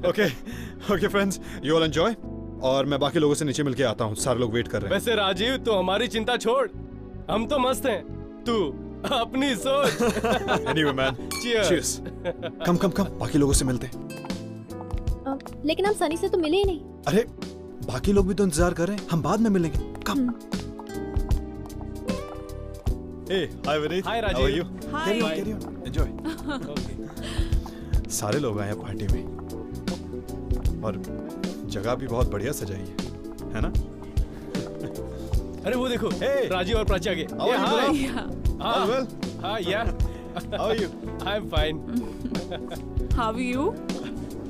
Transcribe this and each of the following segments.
Okay okay friends, you all enjoy और मैं बाकी लोगों से नीचे मिलके आता हूँ, सारे लोग वेट कर रहे हैं। वैसे राजीव, तू हमारी चिंता छोड़, हम तो मस्त हैं, तू अपनी सोच। Anyway man, cheers. Come come come, बाकी लोगों से मिलते हैं। लेकिन हम सनी से तो मिले ही नहीं। अरे बाकी लोग भी तो इंतजार कर रहे हैं, हम बाद में मिलेंगे। Come. Hey hi Vineet, hi Rajiv. How are you? Hi. Carry on, enjoy. सारे लोग आए हैं पार्टी में और जगह भी बहुत बढ़िया सजाई है ना? अरे वो देखो, Hey! राजीव और प्राची आगे। How are you, bro? हाँ, well? हाँ, yeah. How are you? I'm fine. How are you?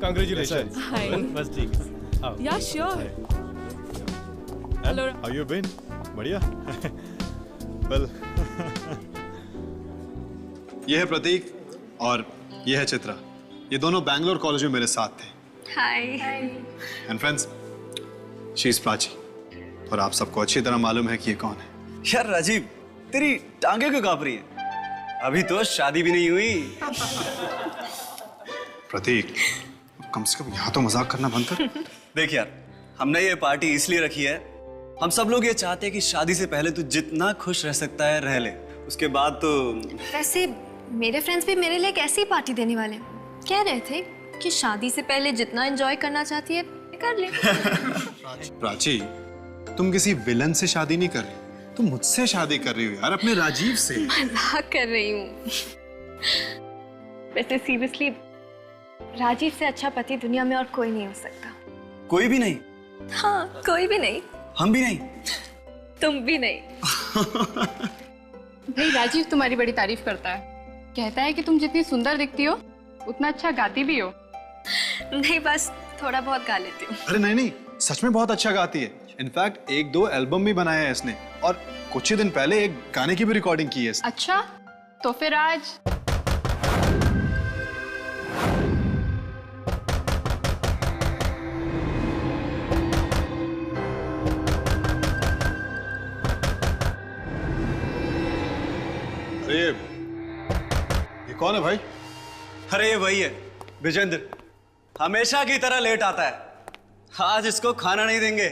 Congratulations. Hi. बस ठीक है। आओ। Yeah, sure. Hello. How you been? बढ़िया। Well, ये है प्रतीक और ये है चित्रा। ये दोनों बैंगलोर कॉलेज में मेरे साथ थे। Hi. And friends, she is Prachi और आप सबको अच्छी तरह मालूम है कि ये कौन है। यार राजीव, तेरी टांगे क्यों कांप रही है? अभी तो शादी भी नहीं हुई। प्रतीक, कम से कम यहाँ तो मजाक करना बंद कर। देख यार, हमने ये पार्टी इसलिए रखी है, हम सब लोग ये चाहते हैं कि शादी से पहले तू जितना खुश रह सकता है रह ले, उसके बाद तो। वैसे मेरे फ्रेंड्स भी मेरे लिए एक ऐसी पार्टी देने वाले हैं। कह रहे थे कि शादी से पहले जितना एंजॉय करना चाहती है कर ले। प्राची, तुम किसी विलन से शादी नहीं कर रही, तुम मुझसे शादी कर रही हो यार, अपने राजीव से। मजाक कर रही हूँ। वैसे सीरियसली, राजीव से अच्छा पति दुनिया में और कोई नहीं हो सकता। कोई भी नहीं? हाँ, कोई भी नहीं। हम भी नहीं? तुम भी नहीं। भाई राजीव तुम्हारी बड़ी तारीफ करता है, कहता है कि तुम जितनी सुंदर दिखती हो उतना अच्छा गाती भी हो। नहीं, बस थोड़ा बहुत गा लेती हूँ। अरे नहीं नहीं, सच में बहुत अच्छा गाती है। इनफैक्ट 1-2 एल्बम भी बनाया है इसने और कुछ ही दिन पहले एक गाने की भी रिकॉर्डिंग की है इसने। अच्छा, तो फिर आज ये कौन है भाई? अरे ये वही है, विजेंद्र। हमेशा की तरह लेट आता है, आज इसको खाना नहीं देंगे।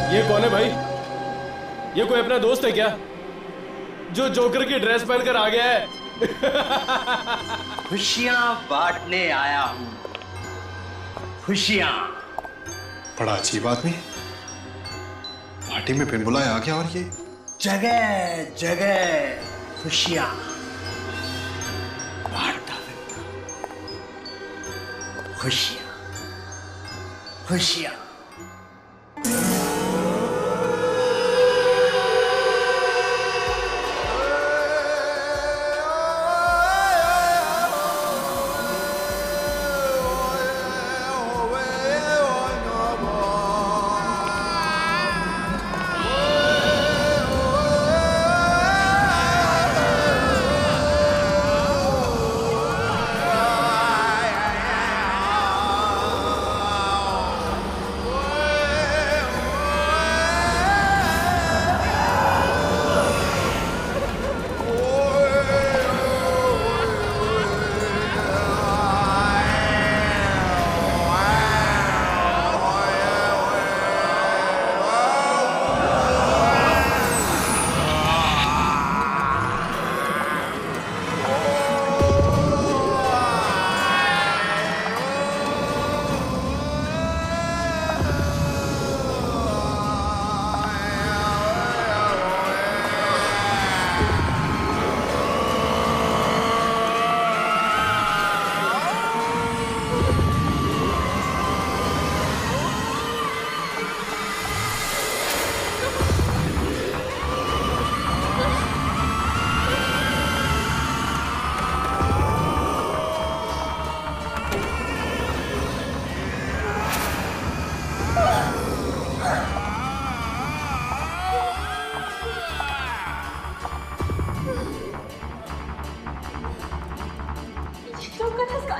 ये कौन है भाई? ये कोई अपना दोस्त है क्या, जो जोकर की ड्रेस पहनकर आ गया है? खुशियां बांटने आया हूं, खुशियां। बड़ा अच्छी बात नहीं, पार्टी में बिन बुलाए आ गया और ये जगह जगह खुशियां बांटता फिरता, खुशियां खुशियां।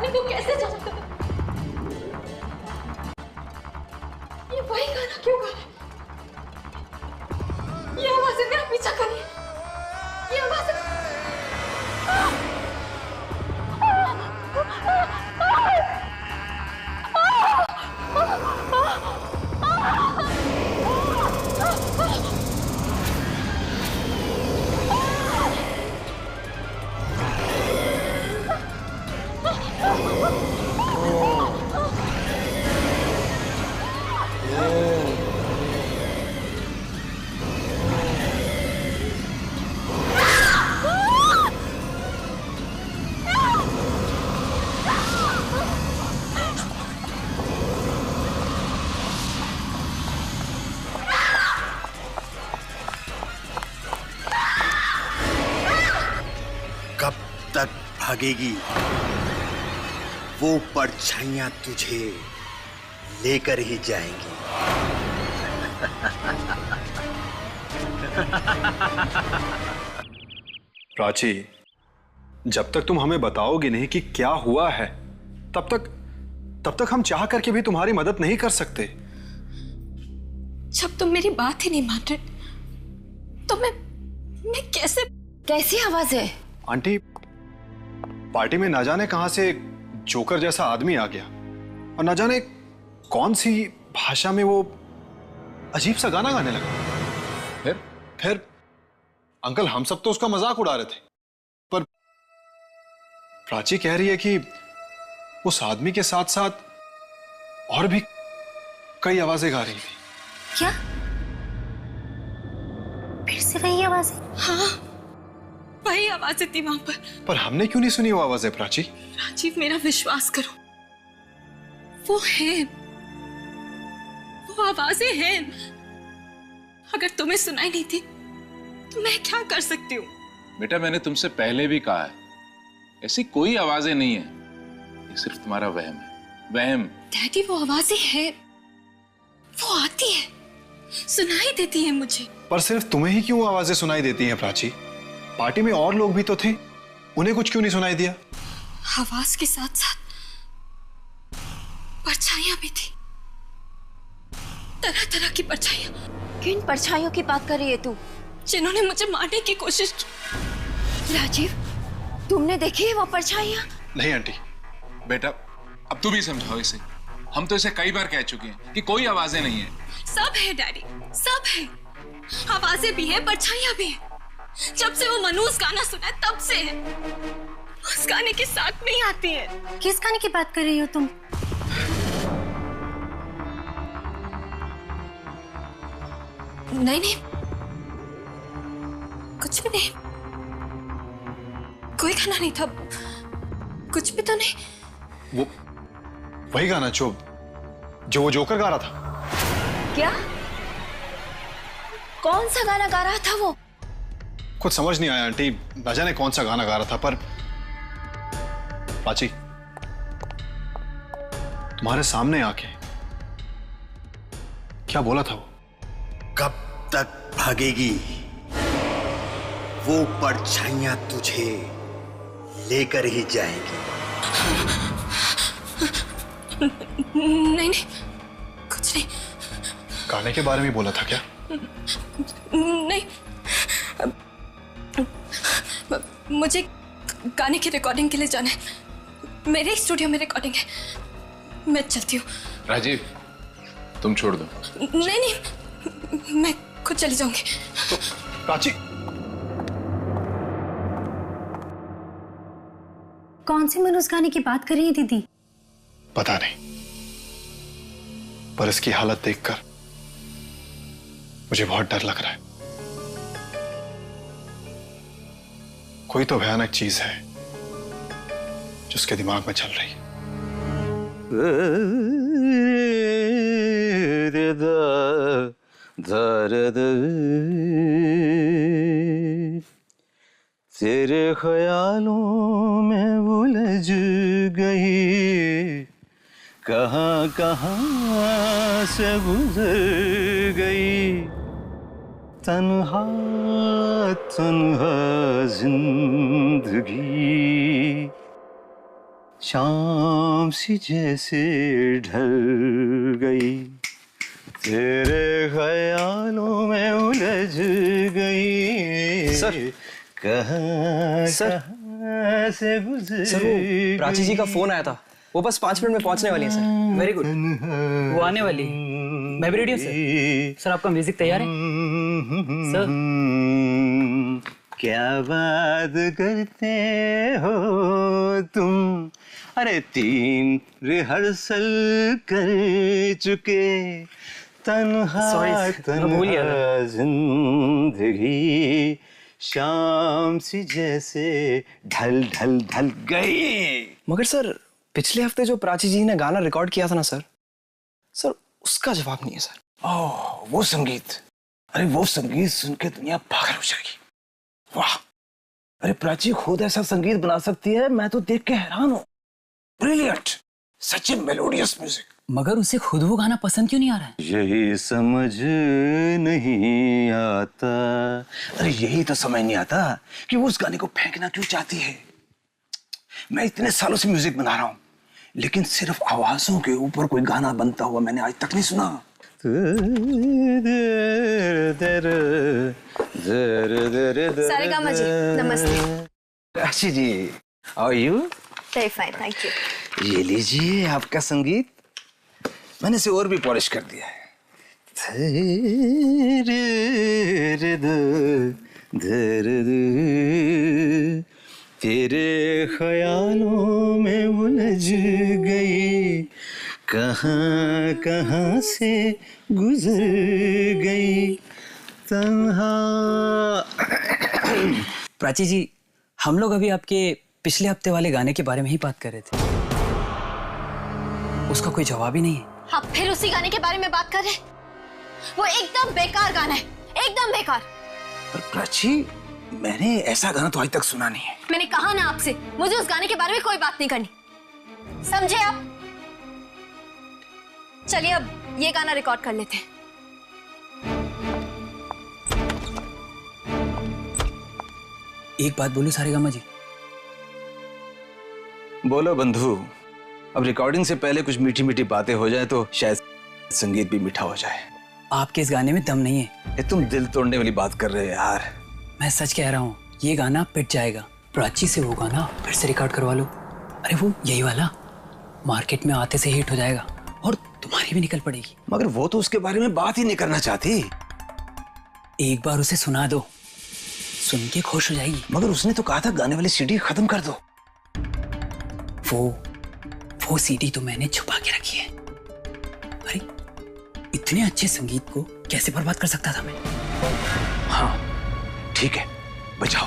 में तू कैसे जानता? ये वही गाना क्यों गा रहा है? ये आवाजें मेरा पीछा कर रही है। ये आवाजें कब तक भागेगी? वो परछाइयां तुझे लेकर ही जाएंगी। प्राची, जब तक तुम हमें बताओगी नहीं कि क्या हुआ है, तब तक हम चाह करके भी तुम्हारी मदद नहीं कर सकते। जब तुम मेरी बात ही नहीं मान रहे तो मैं कैसे? कैसी आवाज है? आंटी, पार्टी में ना जाने कहां से एक जोकर जैसा आदमी आ गया और ना जाने कौन सी भाषा में वो अजीब सा गाना गाने लगा। फिर अंकल, हम सब तो उसका मजाक उड़ा रहे थे, पर प्राची कह रही है कि उस आदमी के साथ साथ और भी कई आवाजें गा रही थी। क्या? फिर से वही आवाज? हाँ, वही आवाजें थी वहां पर हमने क्यों नहीं सुनी वो आवाजें प्राची? राजीव, मेरा विश्वास करो, वो है, वो आवाजें हैं। अगर तुम्हें सुनाई नहीं थी तो मैं क्या कर सकती हूँ? बेटा, मैंने तुमसे पहले भी कहा है, ऐसी कोई आवाजें नहीं है, ये सिर्फ तुम्हारा वहम है, वहम। डैडी, वो आवाजें हैं, वो आती है, सुनाई देती है मुझे। पर सिर्फ तुम्हें ही क्यों आवाजें सुनाई देती हैं प्राची? पार्टी में और लोग भी तो थे, उन्हें कुछ क्यों नहीं सुनाई दिया? आवाज के साथ साथ परछाइयां भी थी, तरह तरह की परछाइयां। किन परछाइयों की बात कर रही है तू? जिन्होंने मुझे मारने की कोशिश की। राजीव, तुमने देखी है वो परछाइयां? नहीं आंटी। बेटा, अब तुम ही समझाओ इसे, हम तो इसे कई बार कह चुके हैं कि कोई आवाजें नहीं है। सब है डैडी, सब है, आवाजें भी है, परछाइयां भी है। जब से वो मनूस गाना सुना है तब से है। उस गाने के साथ में ही आती है। किस गाने की बात कर रही हो तुम? नहीं, कुछ भी नहीं, कोई गाना नहीं था, कुछ भी तो नहीं। वो वही गाना जो वो जोकर गा रहा था। क्या? कौन सा गाना गा रहा था वो? कुछ समझ नहीं आया आंटी, ना जाने कौन सा गाना गा रहा था, पर प्राची, तुम्हारे सामने आके क्या बोला था वो? कब तक भागेगी? वो परछाइयां तुझे लेकर ही जाएंगी। नहीं, कुछ नहीं। गाने के बारे में बोला था क्या? नहीं, मुझे गाने की रिकॉर्डिंग के लिए जाना है, मेरे स्टूडियो में रिकॉर्डिंग है, मैं चलती हूँ। राजीव, तुम छोड़ दो। नहीं, मैं खुद चली जाऊंगी। तो प्राची, कौन सी मनोज गाने की बात कर रही है दीदी? पता नहीं, पर इसकी हालत देखकर मुझे बहुत डर लग रहा है। कोई तो भयानक चीज है जो उसके दिमाग में चल रही है। तेरे ख्यालों में उलझ गई, कहाँ कहाँ से गुजर गई, तन्हा तन्हा जिंदगी शाम सी जैसे ढल गई, तेरे ख्यालों में उलझ गई। सर कहाँ से गुजर सर वो प्राची जी का फोन आया था, वो बस 5 मिनट में पहुंचने वाली है सर। वेरी गुड, वो आने वाली। मैं भी रेडी हूँ सर। सर आपका म्यूजिक तैयार है सर? क्या बात करते हो तुम, अरे 3 रिहर्सल कर चुके, तन्हा तन्हा जिंदगी शाम सी जैसे ढल ढल ढल गई। मगर सर पिछले हफ्ते जो प्राची जी ने गाना रिकॉर्ड किया था ना सर, उसका जवाब नहीं है सर। ओह वो संगीत, अरे वो संगीत सुन के दुनिया पागल हो जाएगी। वाह, अरे प्राची खुद ऐसा संगीत बना सकती है, मैं तो देख के हैरान हूँ। ब्रिलियंट, सच में मेलोडियस म्यूजिक। मगर उसे खुद वो गाना पसंद क्यों नहीं आ रहा है? यही समझ नहीं आता, अरे यही तो समझ नहीं आता कि वो उस गाने को फेंकना क्यों चाहती है। मैं इतने सालों से म्यूजिक बना रहा हूँ, लेकिन सिर्फ आवाजों के ऊपर कोई गाना बनता हुआ मैंने आज तक नहीं सुना। सारेगामा जी, नमस्ते। अच्छी जी, how are you? Very fine, thank you. ये लीजिए आपका संगीत, मैंने इसे और भी पॉलिश कर दिया है। तेरे ख्यालों में उलझ गई, कहाँ कहाँ से गुजर गई तन्हा। प्राची जी, हम लोग अभी आपके पिछले हफ्ते वाले गाने के बारे में ही बात कर रहे थे, उसका कोई जवाब ही नहीं है। आप फिर उसी गाने के बारे में बात कर रहे हैं? वो एकदम बेकार गाना है, एकदम बेकार। पर प्राची, मैंने ऐसा गाना तो आज तक सुना नहीं है। मैंने कहा ना आपसे, मुझे उस गाने के बारे में कोई बात नहीं करनी, समझे आप? चलिए अब ये गाना रिकॉर्ड कर लेते हैं। एक बात बोलूं सारेगामा जी? बोलो बंधु। अब रिकॉर्डिंग से पहले कुछ मीठी मीठी बातें हो जाए तो शायद संगीत भी मीठा हो जाए। आपके इस गाने में दम नहीं है। ये तुम दिल तोड़ने वाली बात कर रहे हो यार। मैं सच कह रहा हूँ, ये गाना पिट जाएगा। प्राची से वो गाना फिर से रिकॉर्ड करवा लो। अरे वो यही वाला मार्केट में आते से हिट हो जाएगा और तुम्हारी भी निकल पड़ेगी। मगर वो तो उसके बारे में बात ही नहीं करना चाहती। एक बार उसे सुना दो, सुन के खुश हो जाएगी। मगर उसने तो कहा था गाने वाली सीडी खत्म कर दो। वो सीडी तो मैंने छुपा के रखी है। अरे इतने अच्छे संगीत को कैसे बर्बाद कर सकता था मैं? हाँ ठीक है, बचाओ।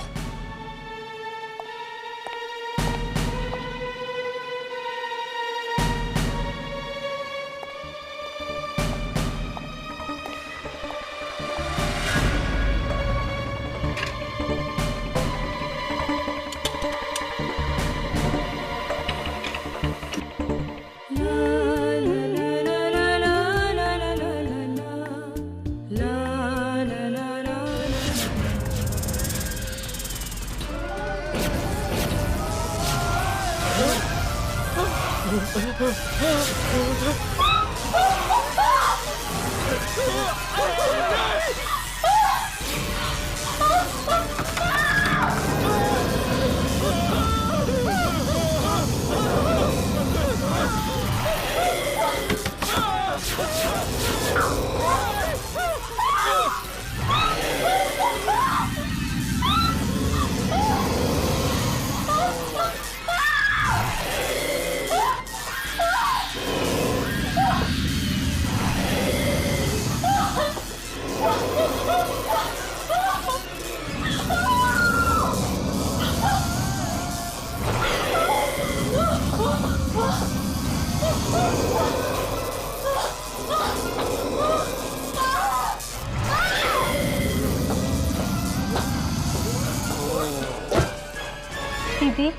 दीदी,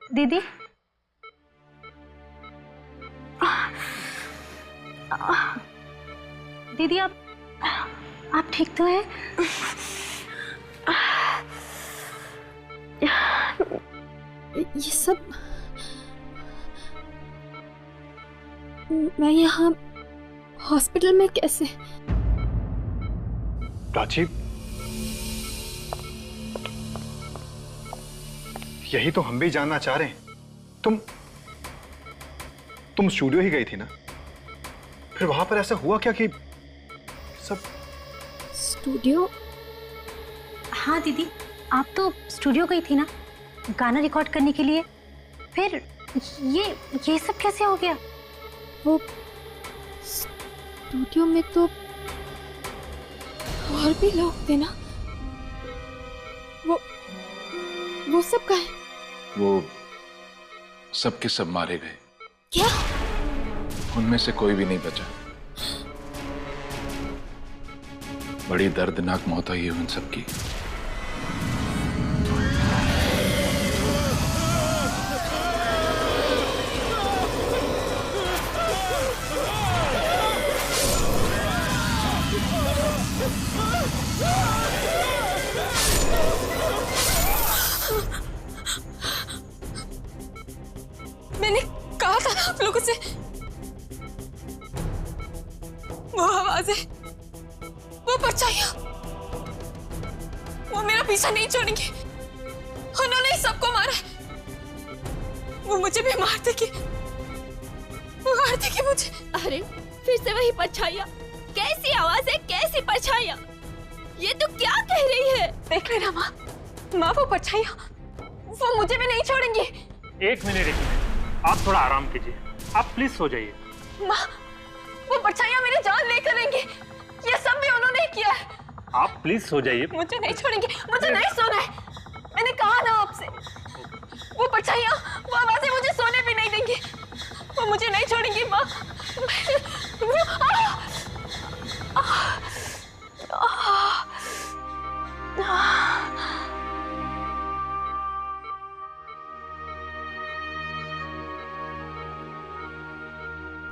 दीदी, दीदी आप ठीक तो हैं? ये सब मैं यहाँ हॉस्पिटल में कैसे? प्राची, यही तो हम भी जानना चाह रहे हैं। तुम स्टूडियो ही गई थी ना? फिर वहां पर ऐसा हुआ क्या कि सब? स्टूडियो? हाँ दीदी, आप तो स्टूडियो गई थी ना गाना रिकॉर्ड करने के लिए। फिर ये सब कैसे हो गया? वो स्टूडियो में तो और भी लोग थे ना, वो सब कहाँ है? वो सब के सब मारे गए। क्या? उनमें से कोई भी नहीं बचा। बड़ी दर्दनाक मौत हुई है उन सबकी। मैंने कहा था ना आप लोगों से, वो आवाजें, वो परछाइयां, वो मेरा पीछा नहीं छोड़ेंगे। उन्होंने ही सबको मारा है। वो मुझे भी मार देगी, वो मार देगी मुझे। अरे फिर से वही परछाइयां, कैसी आवाजें, कैसी परछाइयां? ये तो क्या कह रही है? देख लेना माँ, वो परछाइयां, वो मुझे भी नहीं छोड़ेंगी। एक मिनट, आप थोड़ा आराम कीजिए। आप प्लीज सो जाइए। माँ, वो परछाइयां मेरी जान लेकर रहेंगी। ये सब भी उन्होंने ही किया है। आप प्लीज सो जाइए। मुझे नहीं छोड़ेंगे, मुझे नहीं सोना है। मैंने कहा ना आपसे, वो परछाइयां, वो आवाजें मुझे सोने भी नहीं देंगी। वो मुझे नहीं छोड़ेंगी माँ।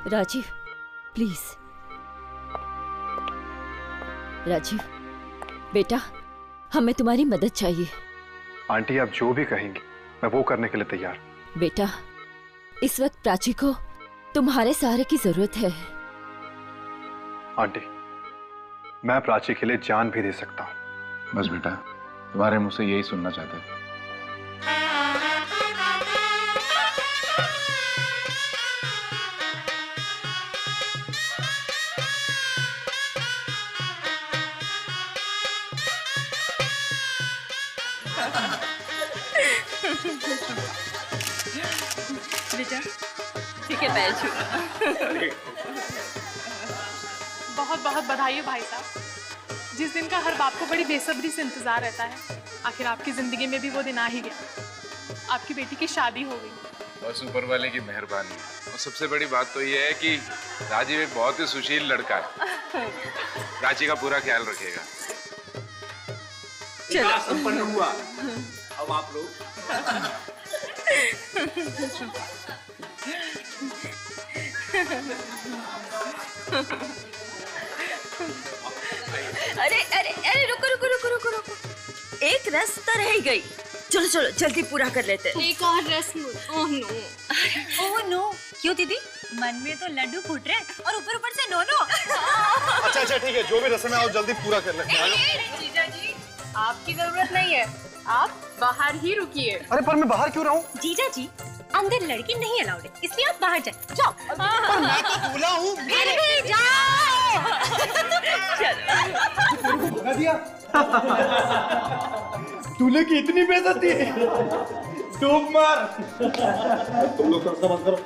राजीव, प्लीज। राजीव बेटा, हमें तुम्हारी मदद चाहिए। आंटी, आप जो भी कहेंगी मैं वो करने के लिए तैयार। बेटा, इस वक्त प्राची को तुम्हारे सहारे की जरूरत है। आंटी, मैं प्राची के लिए जान भी दे सकता हूँ। बस बेटा, तुम्हारे मुंह से यही सुनना चाहते थे। बेटा, ठीक है, पैर छू। बहुत बहुत बधाई हो भाई साहब, जिस दिन का हर बाप को बड़ी बेसब्री से इंतजार रहता है। आखिर आपकी जिंदगी में भी वो दिन आ ही गया। आपकी बेटी की शादी हो गई। बस ऊपर वाले की मेहरबानी। और सबसे बड़ी बात तो ये है कि राजीव एक बहुत ही सुशील लड़का है। प्राची का पूरा ख्याल रखेगा। विकास संपन्न हुआ। अब आप लोग अरे अरे अरे, रुको रुको रुको रुको रुको, एक रस्म तो रह गई। चलो चलो जल्दी पूरा कर लेते हैं। एक और रस्म। ओह नो, ओह नो, क्यों दीदी? मन में तो लड्डू फूट रहे और ऊपर ऊपर से नो नो। अच्छा अच्छा ठीक है, जो भी रस्म है आप जल्दी पूरा कर लेते हैं। जीजा जी, आपकी जरूरत नहीं है, आप बाहर ही रुकिए। अरे पर मैं बाहर क्यों रहूं? जीजा जी, अंदर लड़की नहीं अलाउड है, इसलिए आप बाहर जाए। जाओ। पर मैं तो दूल्हा हूँ। फिर भी जाओ। चलो। भगा दिया। दूल्हे की इतनी बेइज्जती। डूब मार। तुम लोग थोड़ा सा बंद करो।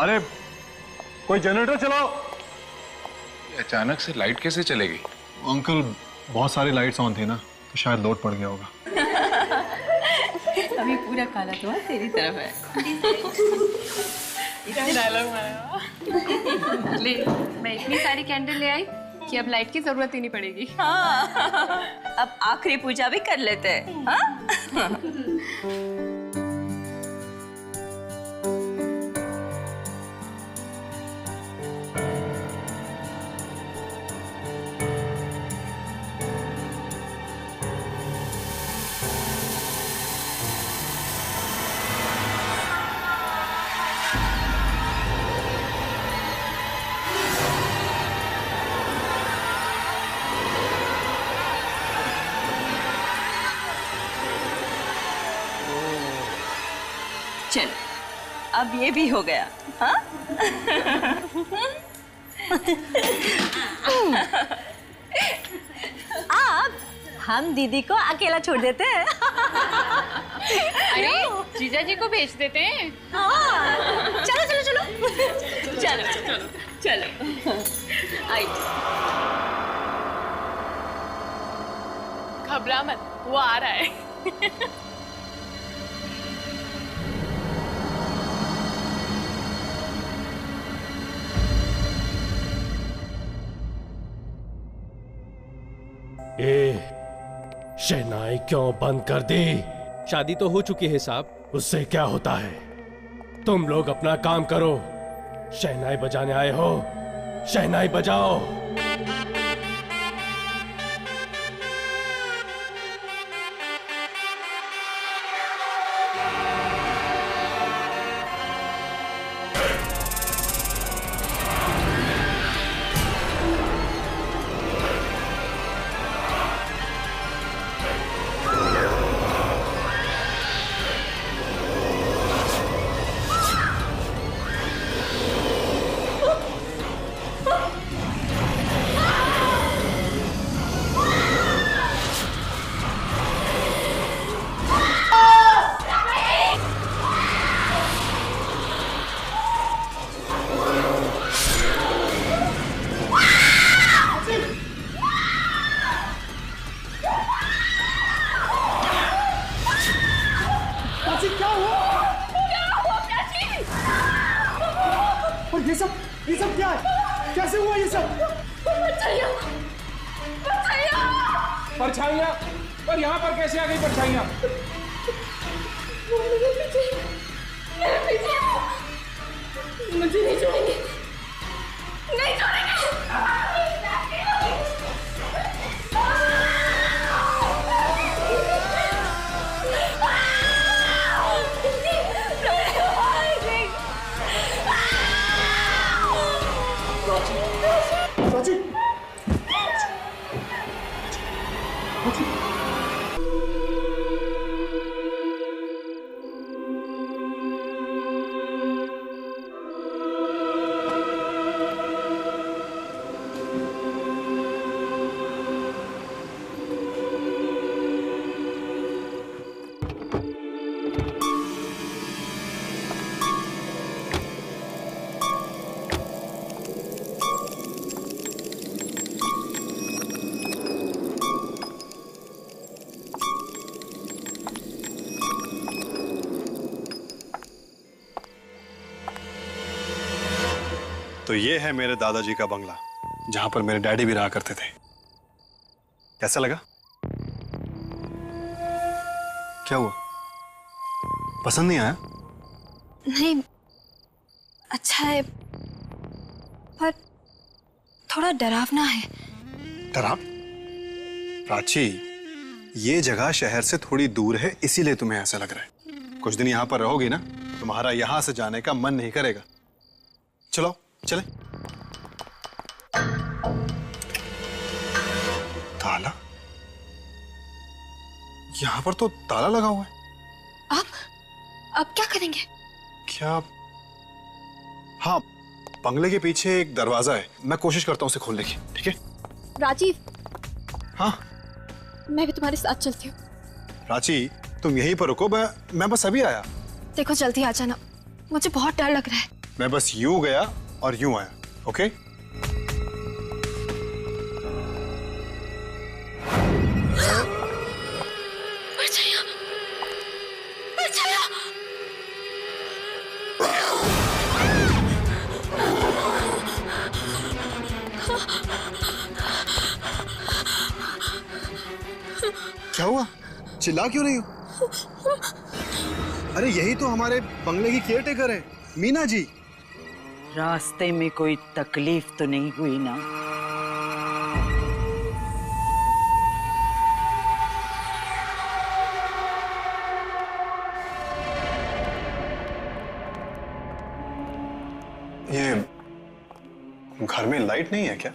अरे कोई जनरेटर चलाओ। अचानक से लाइट कैसे चलेगी? अंकल बहुत सारी लाइट्स ऑन थी ना, तो शायद लोड पड़ गया होगा। अभी पूरा काला तो तेरी तरफ है। ले, मैं इतनी सारी कैंडल ले आई कि अब लाइट की जरूरत ही नहीं पड़ेगी। हाँ, अब आखिरी पूजा भी कर लेते हैं। हाँ? चल, अब ये भी हो गया। हाँ? अब हम दीदी को अकेला छोड़ देते हैं। अरे जीजा जी को भेज देते हैं। चलो चलो चलो चलो चलो चलो। आई घबरा मत, वो आ रहा है। शहनाई क्यों बंद कर दी? शादी तो हो चुकी है साहब। उससे क्या होता है? तुम लोग अपना काम करो। शहनाई बजाने आए हो, शहनाई बजाओ। ये सब क्या है? कैसे हुआ ये सब? परछाइयाँ? पर यहाँ पर कैसे आ गई परछाइयाँ? मुझे नहीं छोड़ेंगे, नहीं छोड़ेंगे। तो ये है मेरे दादाजी का बंगला, जहां पर मेरे डैडी भी रहा करते थे। कैसा लगा? क्या हुआ? पसंद नहीं आया? नहीं, अच्छा है पर थोड़ा डरावना है। डराव? प्राची, ये जगह शहर से थोड़ी दूर है, इसीलिए तुम्हें ऐसा लग रहा है। कुछ दिन यहां पर रहोगी ना, तुम्हारा यहां से जाने का मन नहीं करेगा। चलो चले। ताला? यहां पर तो ताला लगा हुआ है। अब क्या करेंगे? क्या? हाँ, बंगले के पीछे एक दरवाजा है, मैं कोशिश करता हूँ उसे खोलने की। ठीक है राजीव। हाँ, मैं भी तुम्हारे साथ चलती हूँ। प्राची, तुम यहीं पर रुको, मैं बस अभी आया। देखो जल्दी आ जाना, मुझे बहुत डर लग रहा है। मैं बस यूं गया और यूं आया, ओके? क्या हुआ? चिल्ला क्यों रही हो? अरे यही तो हमारे बंगले की केयरटेकर है, मीना जी। रास्ते में कोई तकलीफ तो नहीं हुई ना? ये घर में लाइट नहीं है क्या?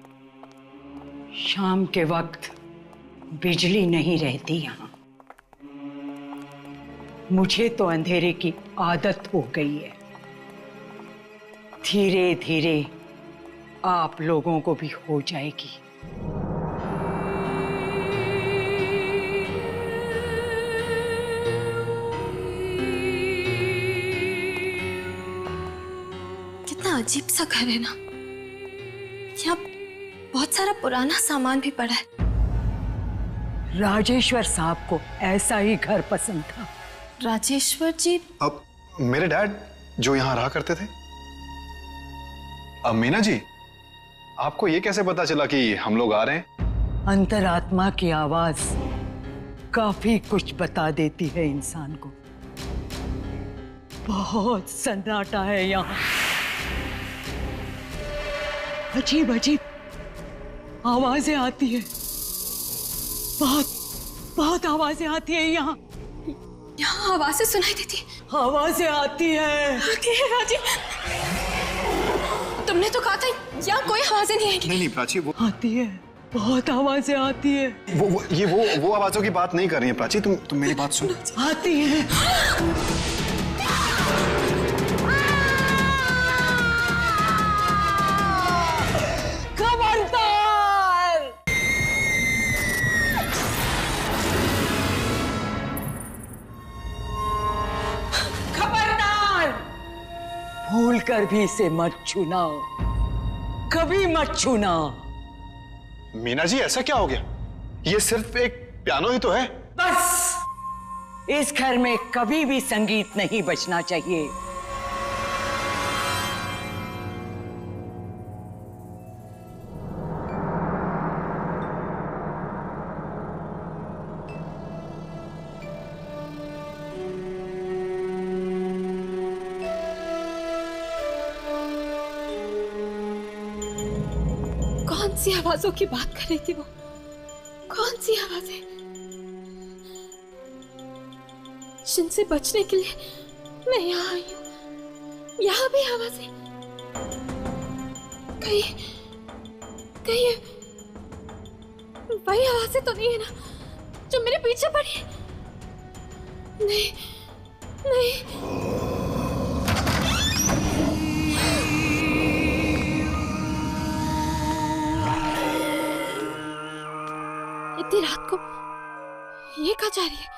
शाम के वक्त बिजली नहीं रहती यहाँ। मुझे तो अंधेरे की आदत हो गई है। धीरे धीरे आप लोगों को भी हो जाएगी। कितना अजीब सा घर है ना। यहाँ बहुत सारा पुराना सामान भी पड़ा है। राजेश्वर साहब को ऐसा ही घर पसंद था। राजेश्वर जी? अब मेरे डैड जो यहाँ रहा करते थे। अब मीना जी, आपको ये कैसे पता चला कि हम लोग आ रहे हैं? अंतरात्मा की आवाज काफी कुछ बता देती है इंसान को। बहुत सन्नाटा है यहाँ। अजीब अजीब आवाजें आती है। बहुत बहुत आवाजें आती है यहाँ। यहाँ आवाजें सुनाई देती है। आवाजें आती है। आती है राजी। तुमने तो कहा था यहाँ कोई आवाजें नहीं आएगी। नहीं प्राची, वो आती है। बहुत आवाजें आती है। वो आवाजों की बात नहीं कर रही है प्राची। तुम मेरी बात सुनो। आती है। खबरदार! खबरदार! भूल कर भी इसे मत छूना। कभी मत छूना। मीना जी, ऐसा क्या हो गया? ये सिर्फ एक पियानो ही तो है। बस इस घर में कभी भी संगीत नहीं बजना चाहिए। कौन सी आवाजों की बात कर रही थी वो? कौन सी आवाजें जिनसे बचने के लिए मैं यहाँ आई हूँ? यहाँ भी आवाजें। कहीं कहीं वही आवाजें तो नहीं है ना जो मेरे पीछे पड़ी है? नहीं नहीं। इतनी रात को ये कहाँ जा रही है?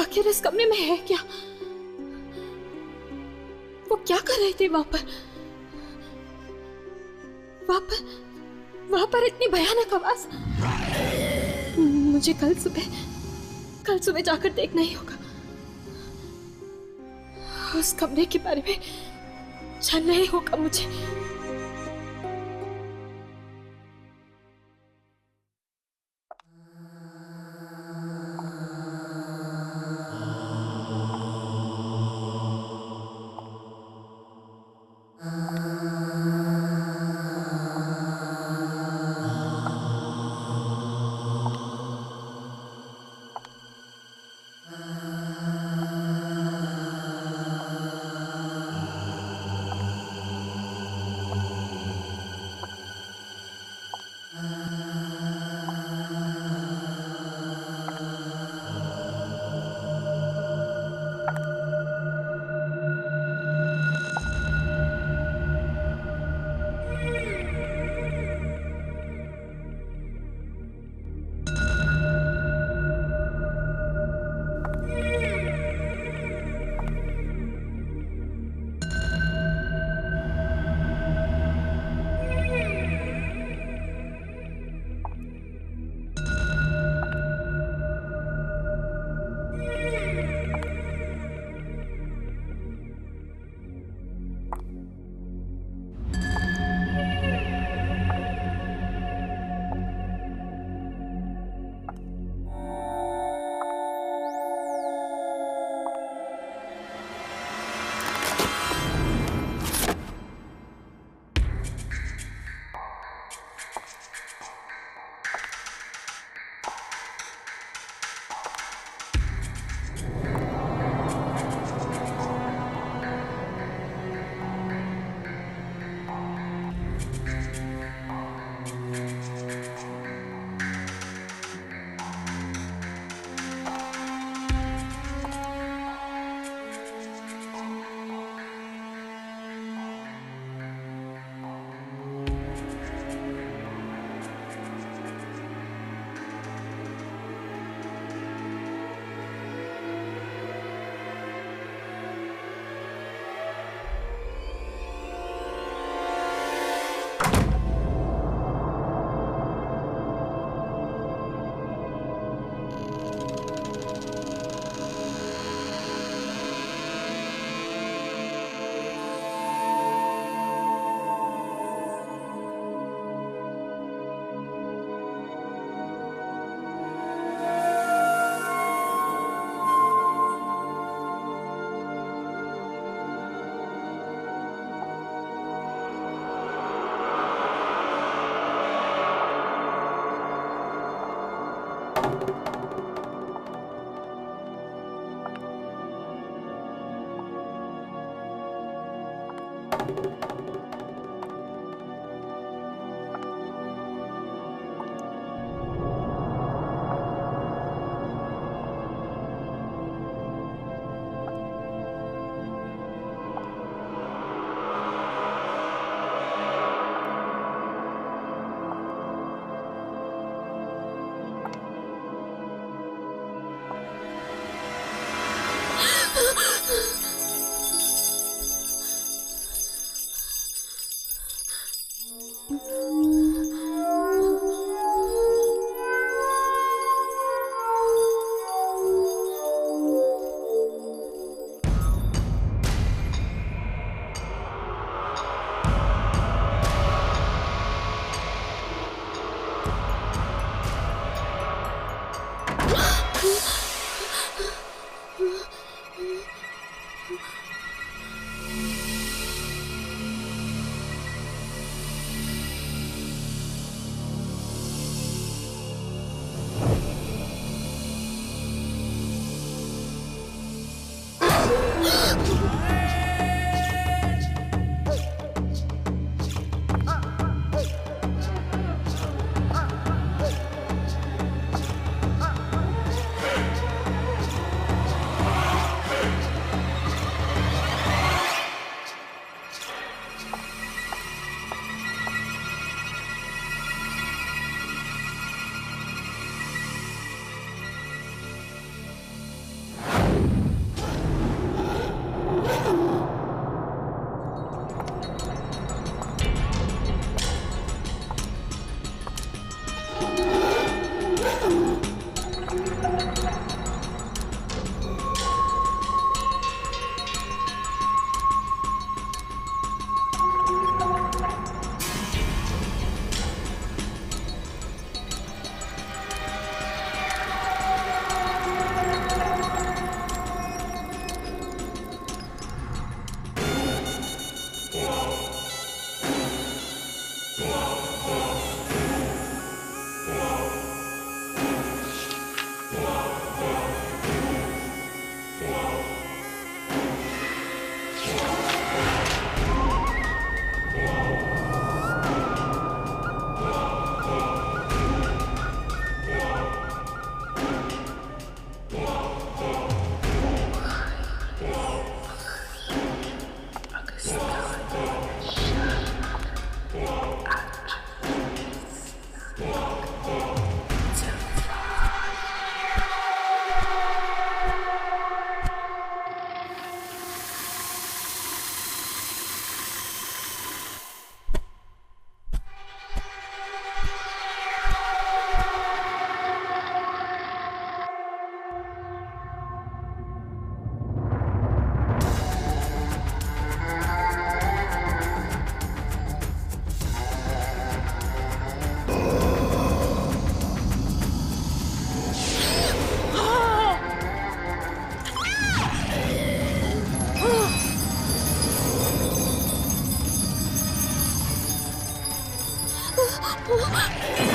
आखिर इस कमरे में है क्या? वो क्या कर रहे थे वहां पर इतनी भयानक आवाज। मुझे कल सुबह जाकर देखना ही होगा। उस कमरे के बारे में जानना ही होगा मुझे।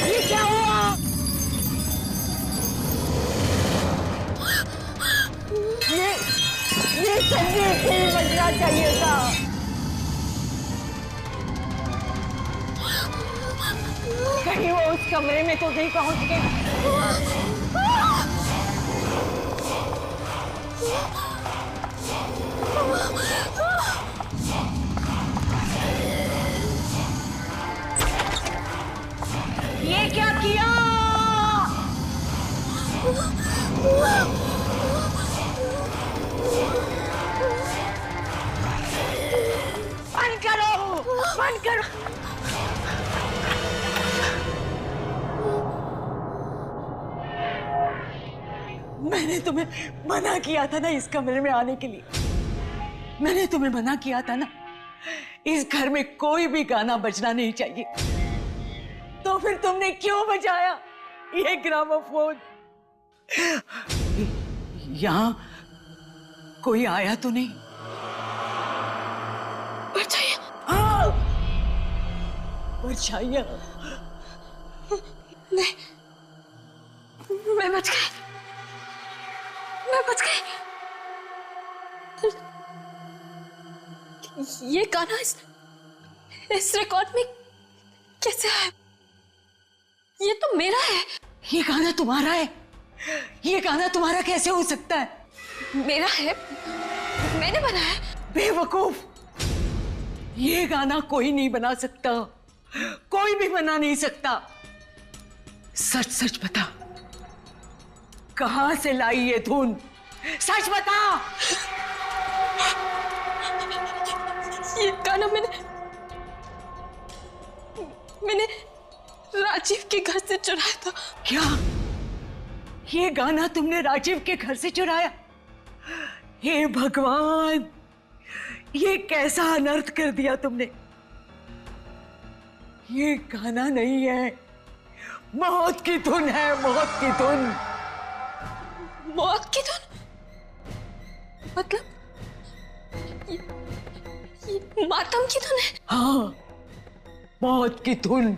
ये क्या हुआ? ये संगीत नहीं बजना चाहिए था। कहीं वो उस कमरे में तो नहीं पहुंच गई? ये क्या किया? बंद करो, बंद करो। मैंने तुम्हें मना किया था ना इस कमरे में आने के लिए। मैंने तुम्हें मना किया था ना, इस घर में कोई भी गाना बजना नहीं चाहिए। तो फिर तुमने क्यों बजाया ये ग्रामोफोन? यहाँ कोई आया तो नहीं? परछाइयाँ। हाँ, परछाइयाँ। मैं बच गई, मैं बच गई। ये गाना इस रिकॉर्ड में कैसे है? ये तो मेरा है। ये गाना तुम्हारा है? ये गाना तुम्हारा कैसे हो सकता है? मेरा है, मैंने बनाया। बेवकूफ, ये गाना कोई नहीं बना सकता, कोई भी बना नहीं सकता। सच सच बता, कहां से लाई ये धुन? सच बता। ये गाना मैंने राजीव के घर से चुराया था। क्या? ये गाना तुमने राजीव के घर से चुराया? हे भगवान, ये कैसा अनर्थ कर दिया तुमने। ये गाना नहीं है, मौत की धुन है, मौत की धुन। मौत की धुन? मतलब ये मातम की धुन है? हाँ, मौत की धुन।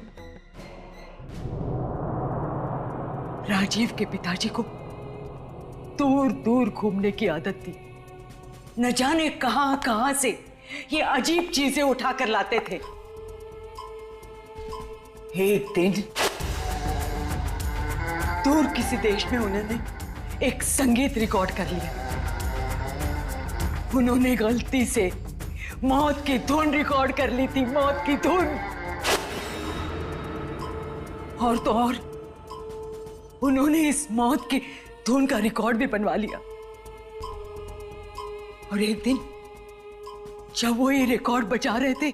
राजीव के पिताजी को दूर दूर घूमने की आदत थी। न जाने कहां कहां से ये अजीब चीजें उठाकर लाते थे। एक दिन दूर किसी देश में उन्होंने एक संगीत रिकॉर्ड कर लिया। उन्होंने गलती से मौत की धुन रिकॉर्ड कर ली थी, मौत की धुन। और तो और उन्होंने इस मौत की धुन का रिकॉर्ड भी बनवा लिया। और एक दिन जब वो ये रिकॉर्ड बजा रहे थे,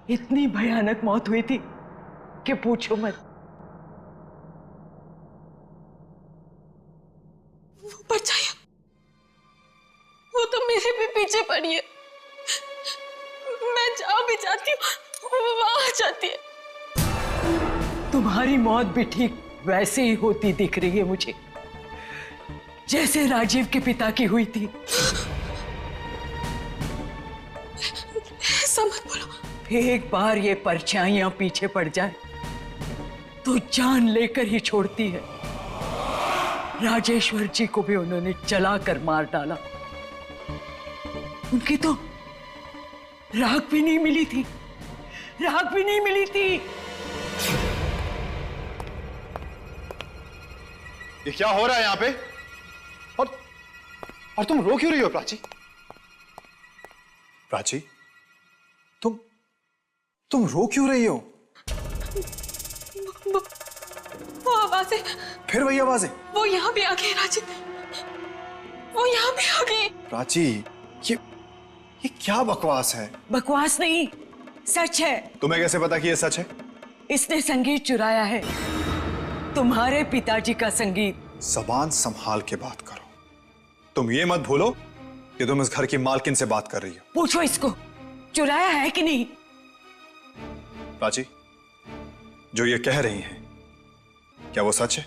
इतनी भयानक मौत हुई थी कि पूछो मत। वो परछाई, वो तो मेरे भी पीछे पड़ी है। मैं जहाँ भी जाती हूँ वो वहां आ जाती है। तुम्हारी मौत भी ठीक वैसे ही होती दिख रही है मुझे, जैसे राजीव के पिता की हुई थी। ऐसा मत बोलो। एक बार ये परछाइयां पीछे पड़ जाए तो जान लेकर ही छोड़ती है। राजेश्वर जी को भी उन्होंने जलाकर मार डाला। उनकी तो राख भी नहीं मिली थी, राख भी नहीं मिली थी। ये क्या हो रहा है यहाँ पे? और तुम रो क्यों रही हो प्राची? प्राची, तुम रो क्यों रही हो? वो आवाजें, फिर वही आवाजें? वो यहाँ भी आ गई राजीव, वो यहाँ भी आ गई। प्राची, ये क्या बकवास है? बकवास नहीं, सच है। तुम्हें कैसे पता कि ये सच है? इसने संगीत चुराया है, तुम्हारे पिताजी का संगीत। जबान संभाल के बात करो। तुम ये मत भूलो कि तुम इस घर की मालकिन से बात कर रही हो। पूछो इसको, चुराया है कि नहीं? प्राची, जो ये कह रही हैं, क्या वो सच है?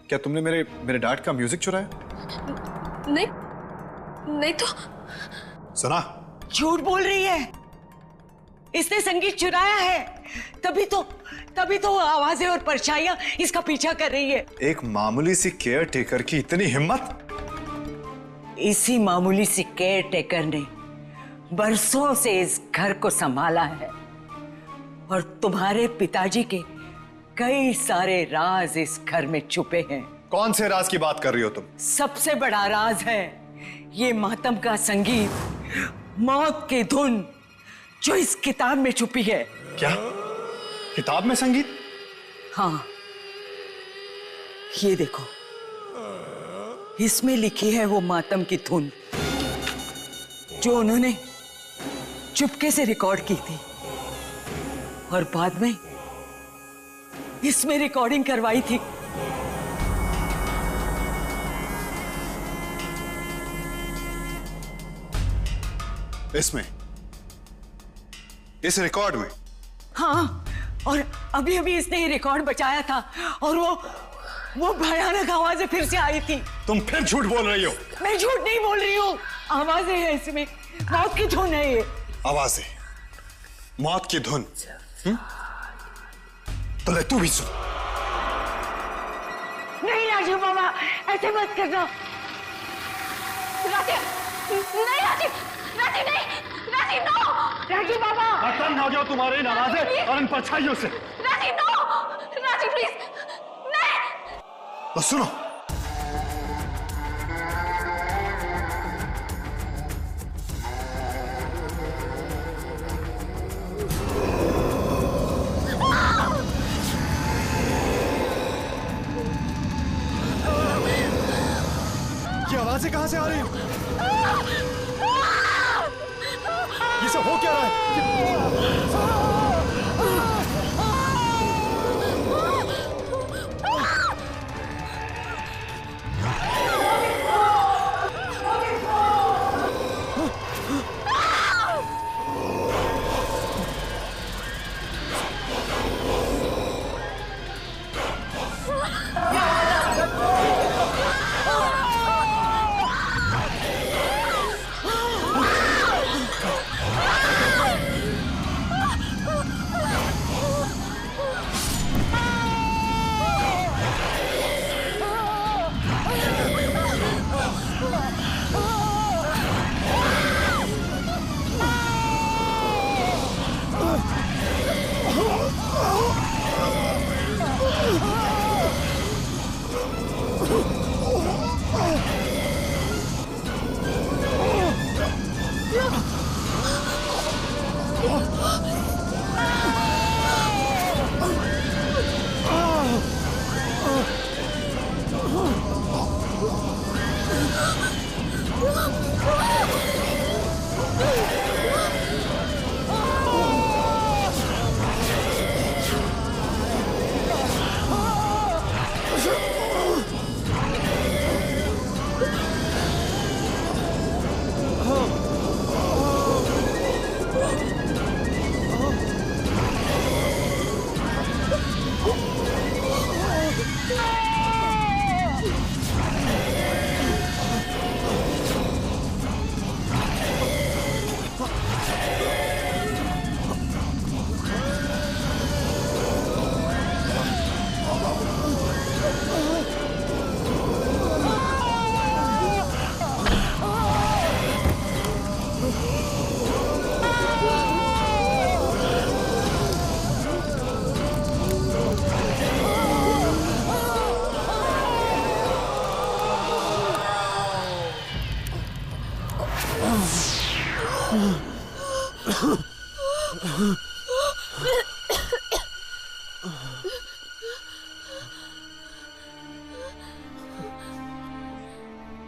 क्या तुमने मेरे डैड का म्यूजिक चुराया? नहीं तो। सुना? झूठ बोल रही है। इसने संगीत चुराया है, तभी तो आवाजें और परछाइयां इसका पीछा कर रही है। एक मामूली सी केयर टेकर की इतनी हिम्मत? इसी मामूली सी केयर टेकर ने बरसों से इस घर को संभाला है और तुम्हारे पिताजी के कई सारे राज इस घर में छुपे हैं। कौन से राज की बात कर रही हो तुम? सबसे बड़ा राज है ये मातम का संगीत, मौत की धुन जो इस किताब में छुपी है। क्या? किताब में संगीत? हाँ, ये देखो, इसमें लिखी है वो मातम की धुन जो उन्होंने चुपके से रिकॉर्ड की थी और बाद में इसमें रिकॉर्डिंग करवाई थी। इसमें, इस रिकॉर्ड में? हाँ, और अभी अभी इसने ये रिकॉर्ड बचाया था और वो भयानक आवाजें फिर से आई थी। तुम फिर झूठ बोल रही हो। मैं झूठ नहीं बोल रही हूँ, आवाजें हैं इसमें, मौत की धुन है ये। आवाजें, मौत की धुन? तो ले तू भी सुन। नहीं राजीव बाबा, ऐसे मत करना। राजीव, नहीं राजीव, राजीव नहीं, राजीव नो, राजीव बाबा। खत्म हो जाओ तुम्हारी आवाजें और इन परछाइयों से। राजीव नो, राजीव प्लीज, नहीं। तो सुनो, ये आवाजें कहां से आ रही हैं? ये सब हो क्या रहा है?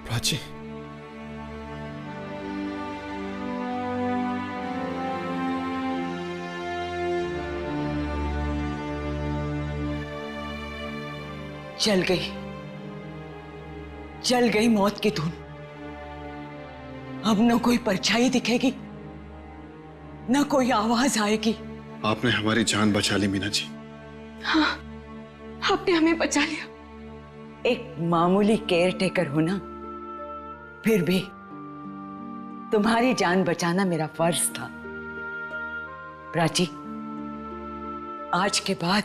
प्राची, जल गई मौत की धुन। अब न कोई परछाई दिखेगी, न कोई आवाज आएगी। आपने हमारी जान बचा ली मीना जी। हाँ, आपने हमें बचा लिया। एक मामूली केयर टेकर हो ना, फिर भी तुम्हारी जान बचाना मेरा फर्ज था। प्राची, आज के बाद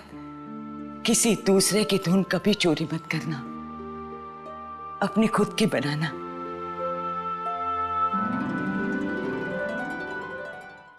किसी दूसरे की धुन कभी चोरी मत करना, अपनी खुद की बनाना।